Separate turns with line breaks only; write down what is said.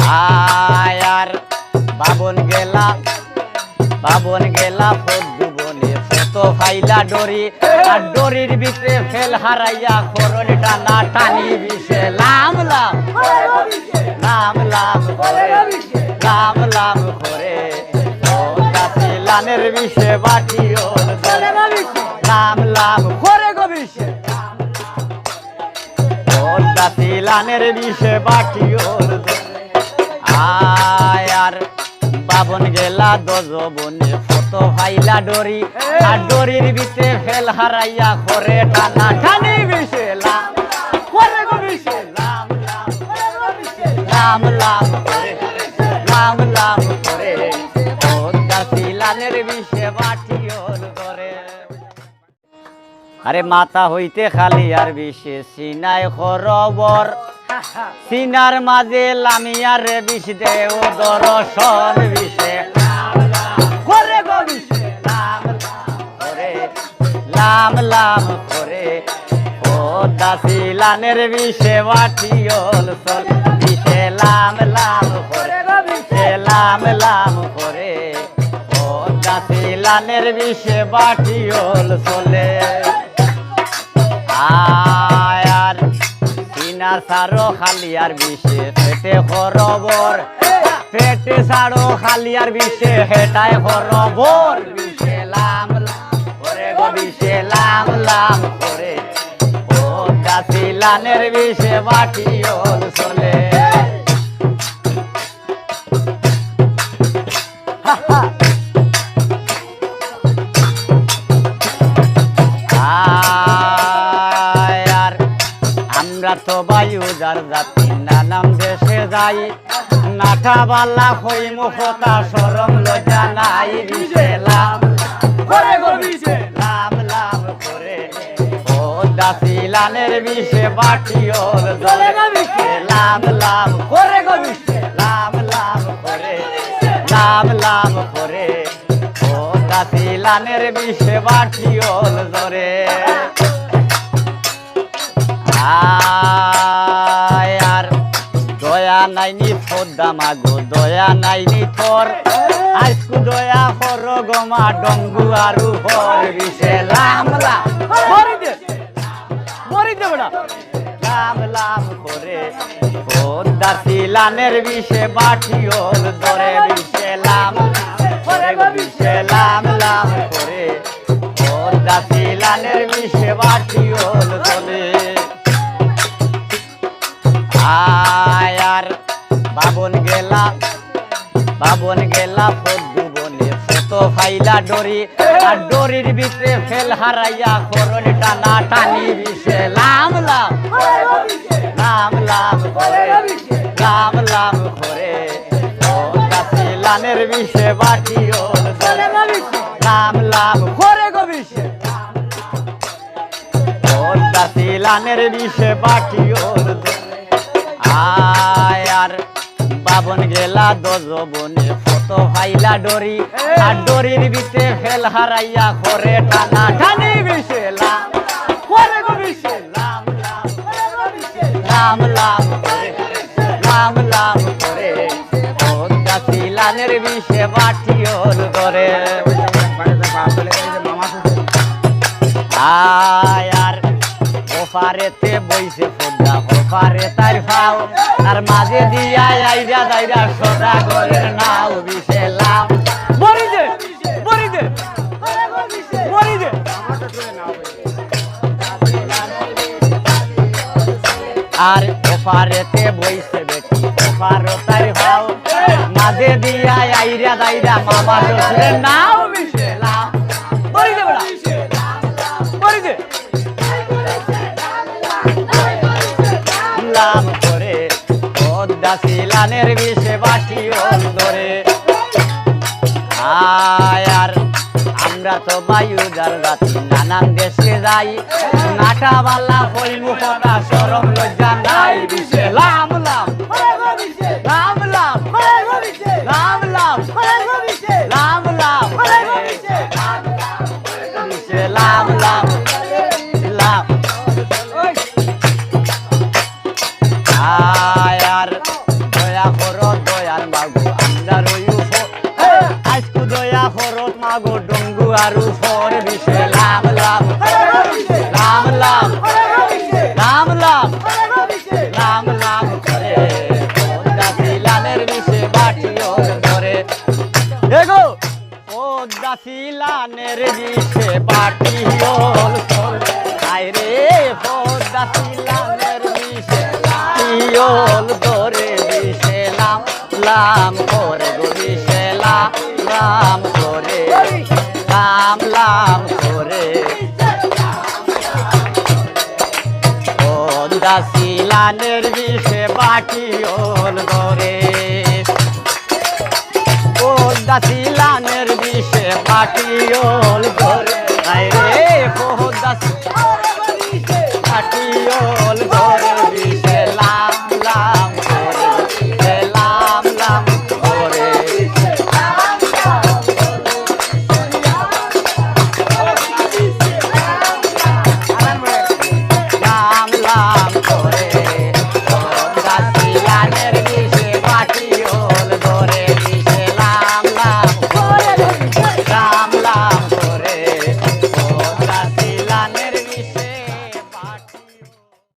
আয়ার বাবন গেলা ফদ্দু বনে ফটো ফাইলা ডরি আর ডরির ভিতরে ফেল হারাইয়া করল টানা টানি বিষে লাম লাম লাম লাম করে লাম লাম করে ও দাসি লানের বিষে বাটিও লাম লাম করে গো বিষে ও দাসি লানের বিষে বাটিও আয়ার বাবন গেলা দজবনে ফটো ফাইলা ডরি আর ডরির ভিতরে ফেল হারাইয়া করে টানা টানি বিষে লাম করে গো বিষে লাম লাম লাম করে লাম লাম করে ও দাসি লানের বিষে বাটিওর করে আরে মাথা হইতে খালি আর বিষে সিনায় খরবর সিনার মাঝে লামিয়ার বিষ দেও দর্শন বিষে করে গো বিষে লাম লাম করে লাম লাম করে ও দাসি লানের বিষে বাটিওল চল বিষে লাম লাম করে বিষে লাম লাম করে ও দাসি লানের বিষে বাটিওল চলে আয়ার সিনা সারো খালিয়ার বিষে পেটে খরবর পেটে সারো খালিয়ার বিষে হেটায় খরবর বিষে লাম লাম করে গো বিষে লাম লাম করে ও দাসি লানের বিষে বাটিওল চলে আমরা তো বায়ু যার জাতি নানান দেশে যাই নাঠা বাল্লা হই মুখতা সরম লজ্জা নাই বিষে লাম করে গো বিষে লাম লাম করে ও দাসি লানের বিষে বাটিওল জলে বিষে লাম লাম করে গো বিষে লাম লাম করে লাম লাম করে ও দাসি লানের বিষে বাটিওল জরে আয়ার দয়া নাইনি ফোদ্দা মাগো দয়া নাইনি থর আজকু দয়া হর গমা ডঙ্গু আরু হর বিষে লাম লাম মরি দে বড়া লাম লাম করে ও দাসি লানের বিষে বাটিওল ধরে বিষে লাম করে গো বিষে লাম লাম করে ও দাসি লানের বিষে বাটিওল ধরে আয়ার বাবন গেলা ফদ্দু বনে ফটো ফাইলা ডরি আর ডরির ভিতরে ফেল হারাইয়া করল টানা টানি বিষে লাম লাম লাম লাম করে লাম লাম করে ও দাসি লানের বিষে বাটিওল লাম লাম করে গো বিষে ও দাসি লানের বিষে বাটিওল আয়ার বাবন গেলা দজবনে ফটো ফাইলা ডরি আর ডরির ভিতরে ফেল হারাইয়া করে টানা টানি বিষে লাম করে গো বিষে লাম লাম লাম করে লাম লাম করে ও দাসি লানের বিষে বাটিওল করে আয়ার ওপারেতে বইছে ফোদ্দা ওপারে তার ফাও আর মাঝে দিয়া আইরা দাইরা সদা ঘরের নাও বিষে লাম মরি দে আর ওপারেতে বইছে বেটি ওপার তার ফাও মাঝে দিয়া আইরা দাইরা মামা শ্বশুরের নাও বিষে লাম মরি দে বড়া মরি দে লাম করে ও দাসি লানের বিষে বাটিওল ধরে আয়ার আমরা তো বায়ু যার জাতি নানান দেশে যাই নাটা বাল্লা হই মুখতা সরম লজ্জা নাই বিষে লাম লাম লাম লাম লাম লাম লাম লাম বিষে লাম লাম লাম আয়ার দয়া করো আগো ডঙ্গু আর উপর বিষে লাম লাম লাম লাম লাম লাম লাম লাম করে পদ্মাসি লালের বিষে বাটিও ধরে এগো পদ্মাসি লালের বিষে বাটিও ধরে আয় রে পদ্মাসি লালের বিষে বাটিও ধরে বিষে লাম লাম করে গো বিষে লাম করে লাম লাম করে পদ্মাসি লালের বিষে বাটিওল ধরে পদ্মাসি লালের বিষে বাটিওল ধরে আয় রে